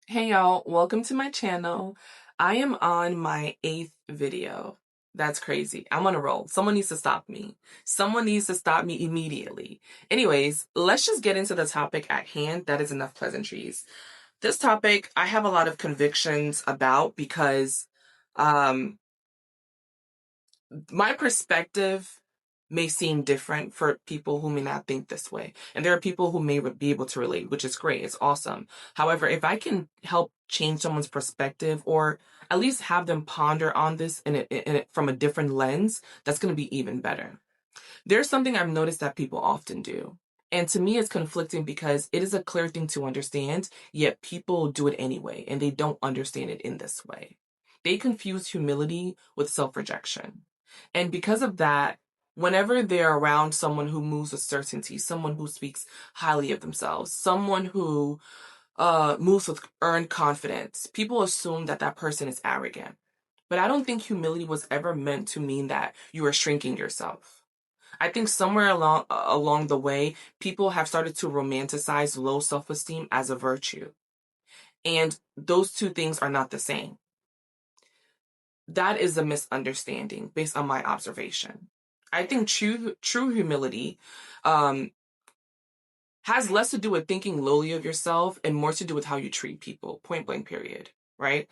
Hey y'all, welcome to my channel. I am on my 8th video. That's crazy. I'm on a roll. Someone needs to stop me. Someone needs to stop me immediately. Anyways, let's just get into the topic at hand. That is enough pleasantries. This topic, I have a lot of convictions about because um, my perspective may seem different for people who may not think this way. And there are people who may be able to relate, which is great. It's awesome. However, if I can help change someone's perspective or at least have them ponder on this from a different lens, that's going to be even better. There's something I've noticed that people often do. And to me, it's conflicting because it is a clear thing to understand, yet people do it anyway, and they don't understand it in this way. They confuse humility with self rejection. And because of that, whenever they're around someone who moves with certainty, someone who speaks highly of themselves, someone who moves with earned confidence, people assume that that person is arrogant. But I don't think humility was ever meant to mean that you are shrinking yourself. I think somewhere along the way, people have started to romanticize low self-esteem as a virtue. And those two things are not the same. That is a misunderstanding based on my observation. I think true humility um, has less to do with thinking lowly of yourself and more to do with how you treat people, point blank period, right?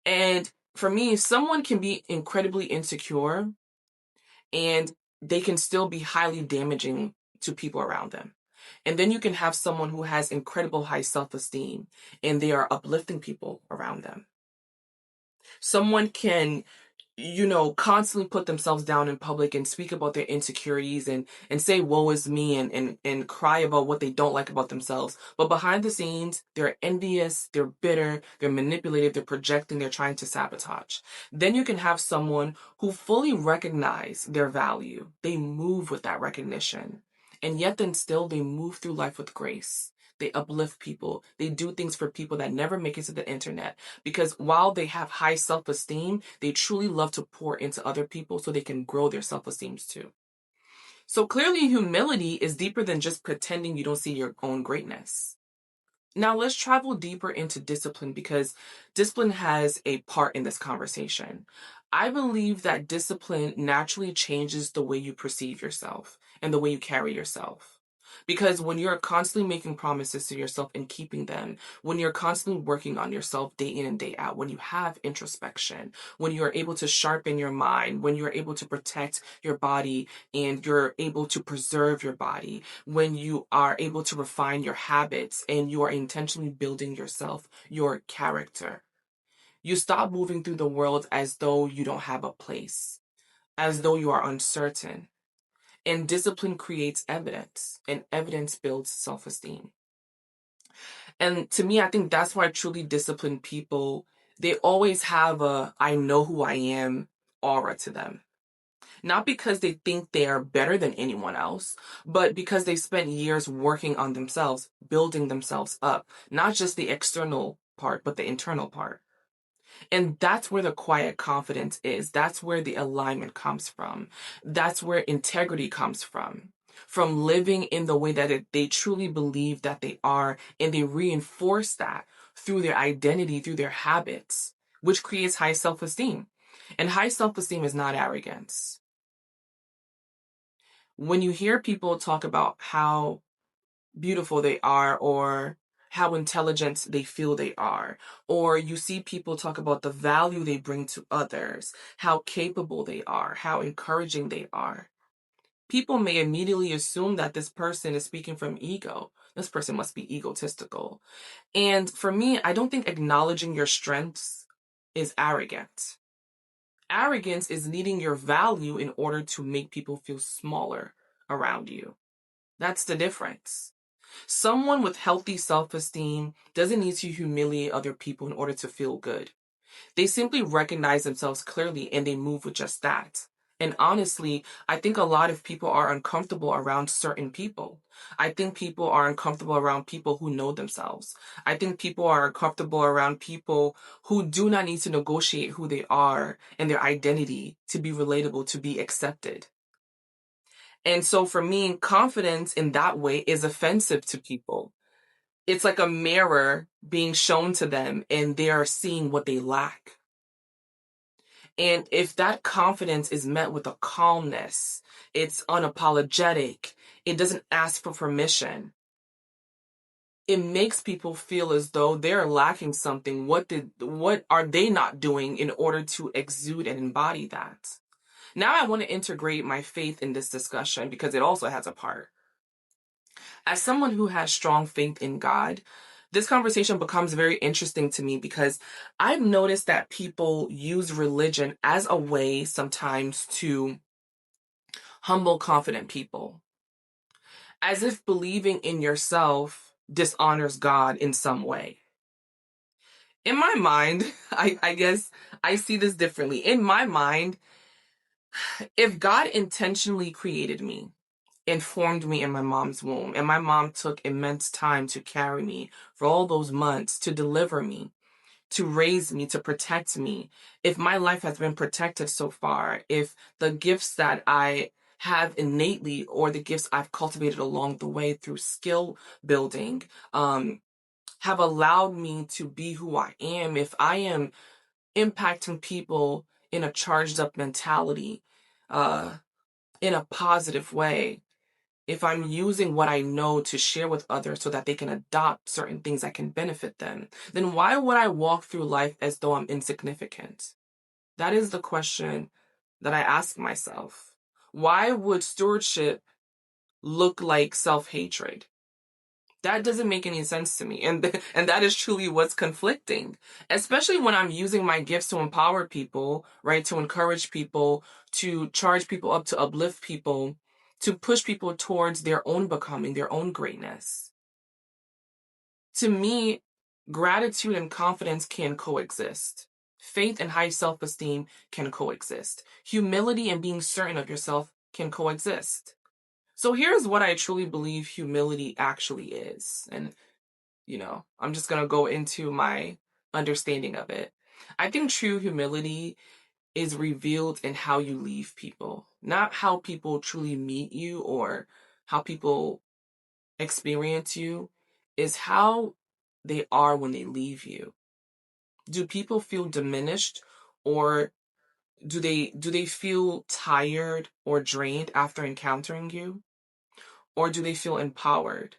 And for me, someone can be incredibly insecure and they can still be highly damaging to people around them. And then you can have someone who has incredible high self-esteem and they are uplifting people around them. Someone can, constantly put themselves down in public and speak about their insecurities and say, woe is me, and cry about what they don't like about themselves. But behind the scenes, they're envious, they're bitter, they're manipulative, they're projecting, they're trying to sabotage. Then you can have someone who fully recognize their value. They move with that recognition. And yet then still they move through life with grace. They uplift people. They do things for people that never make it to the internet. Because while they have high self-esteem, they truly love to pour into other people so they can grow their self-esteem too. So clearly, humility is deeper than just pretending you don't see your own greatness. Now, let's travel deeper into discipline because discipline has a part in this conversation. I believe that discipline naturally changes the way you perceive yourself and the way you carry yourself. Because when you're constantly making promises to yourself and keeping them, when you're constantly working on yourself day in and day out, when you have introspection, when you're able to sharpen your mind, when you're able to protect your body and you're able to preserve your body, when you are able to refine your habits and you are intentionally building yourself, your character, you stop moving through the world as though you don't have a place, as though you are uncertain. And discipline creates evidence, and evidence builds self esteem. And to me, I think that's why truly disciplined people, they always have a I know who I am aura to them. Not because they think they are better than anyone else, but because they spent years working on themselves, building themselves up, not just the external part, but the internal part. And that's where the quiet confidence is. That's where the alignment comes from. That's where integrity comes from living in the way that they truly believe that they are. And they reinforce that through their identity, through their habits, which creates high self esteem. And high self esteem is not arrogance. When you hear people talk about how beautiful they are or how intelligent they feel they are, or you see people talk about the value they bring to others, how capable they are, how encouraging they are, people may immediately assume that this person is speaking from ego. This person must be egotistical. And for me, I don't think acknowledging your strengths is arrogant. Arrogance is needing your value in order to make people feel smaller around you. That's the difference. Someone with healthy self-esteem doesn't need to humiliate other people in order to feel good. They simply recognize themselves clearly and they move with just that. And honestly, I think a lot of people are uncomfortable around certain people. I think people are uncomfortable around people who know themselves. I think people are uncomfortable around people who do not need to negotiate who they are and their identity to be relatable, to be accepted. And so for me, confidence in that way is offensive to people. It's like a mirror being shown to them, and they are seeing what they lack. And if that confidence is met with a calmness, it's unapologetic, it doesn't ask for permission, it makes people feel as though they're lacking something. What are they not doing in order to exude and embody that? Now I want to integrate my faith in this discussion because it also has a part. As someone who has strong faith in God, this conversation becomes very interesting to me because I've noticed that people use religion as a way sometimes to humble confident people, as if believing in yourself dishonors God in some way. In my mind, I guess I see this differently. In my mind, if God intentionally created me and formed me in my mom's womb, and my mom took immense time to carry me for all those months, to deliver me, to raise me, to protect me, if my life has been protected so far, if the gifts that I have innately or the gifts I've cultivated along the way through skill building have allowed me to be who I am, if I am impacting people in a charged up mentality, in a positive way, if I'm using what I know to share with others so that they can adopt certain things that can benefit them, then why would I walk through life as though I'm insignificant? That is the question that I ask myself. Why would stewardship look like self-hatred? That doesn't make any sense to me. And that is truly what's conflicting, especially when I'm using my gifts to empower people, right? To encourage people, to charge people up, to uplift people, to push people towards their own becoming, their own greatness. To me, gratitude and confidence can coexist. Faith and high self-esteem can coexist. Humility and being certain of yourself can coexist. So here's what I truly believe humility actually is. And I'm just going to go into my understanding of it. I think true humility is revealed in how you leave people, not how people truly meet you or how people experience you, is how they are when they leave you. Do people feel diminished, or do they feel tired or drained after encountering you? Or do they feel empowered?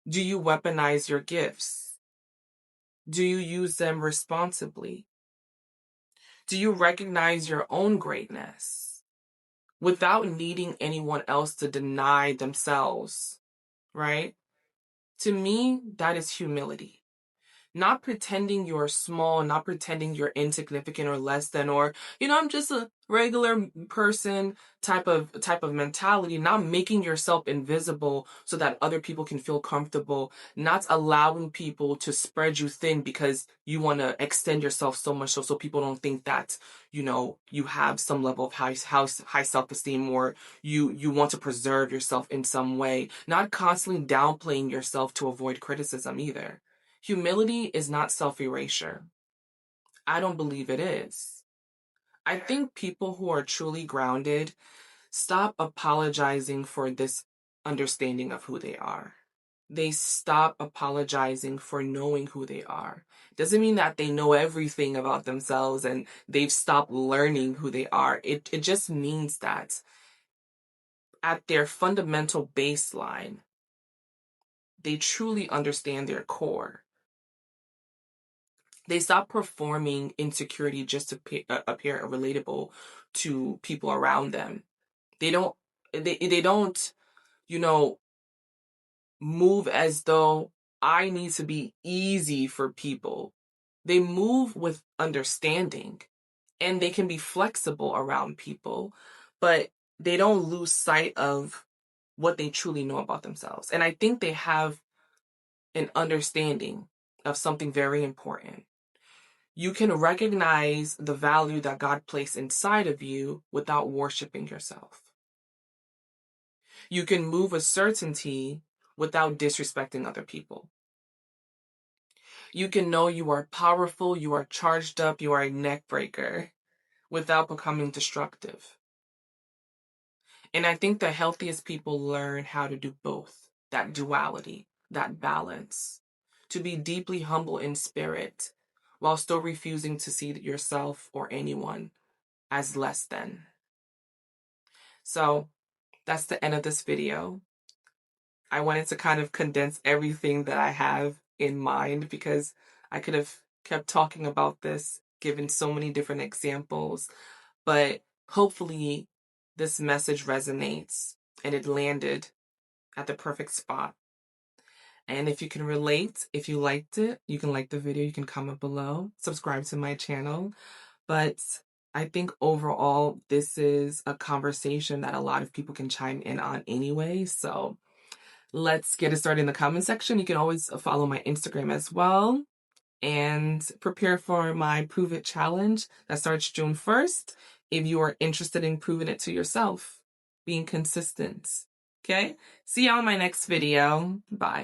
Do you weaponize your gifts? Do you use them responsibly? Do you recognize your own greatness without needing anyone else to deny themselves, right? To me, that is humility. Not pretending you're small, not pretending you're insignificant or less than, or I'm just a regular person type of mentality. Not making yourself invisible so that other people can feel comfortable. Not allowing people to spread you thin because you want to extend yourself so much so people don't think that you have some level of high self-esteem, or you want to preserve yourself in some way. Not constantly downplaying yourself to avoid criticism either. Humility is not self-erasure. I don't believe it is. I think people who are truly grounded stop apologizing for this understanding of who they are. They stop apologizing for knowing who they are. Doesn't mean that they know everything about themselves and they've stopped learning who they are. It just means that at their fundamental baseline, they truly understand their core. They stop performing insecurity just to appear relatable to people around them. They don't they don't, you know, move as though I need to be easy for people. They move with understanding, and they can be flexible around people, but they don't lose sight of what they truly know about themselves. And I think they have an understanding of something very important. You can recognize the value that God placed inside of you without worshiping yourself. You can move with certainty without disrespecting other people. You can know you are powerful, you are charged up, you are a neck breaker without becoming destructive. And I think the healthiest people learn how to do both, that duality, that balance, to be deeply humble in spirit while still refusing to see yourself or anyone as less than. So that's the end of this video. I wanted to kind of condense everything that I have in mind because I could have kept talking about this, given so many different examples, but hopefully this message resonates and it landed at the perfect spot. And if you can relate, if you liked it, you can like the video, you can comment below, subscribe to my channel. But I think overall, this is a conversation that a lot of people can chime in on anyway. So let's get it started in the comment section. You can always follow my Instagram as well and prepare for my Prove It challenge that starts June 1st if you are interested in proving it to yourself, being consistent. Okay? See y'all in my next video. Bye.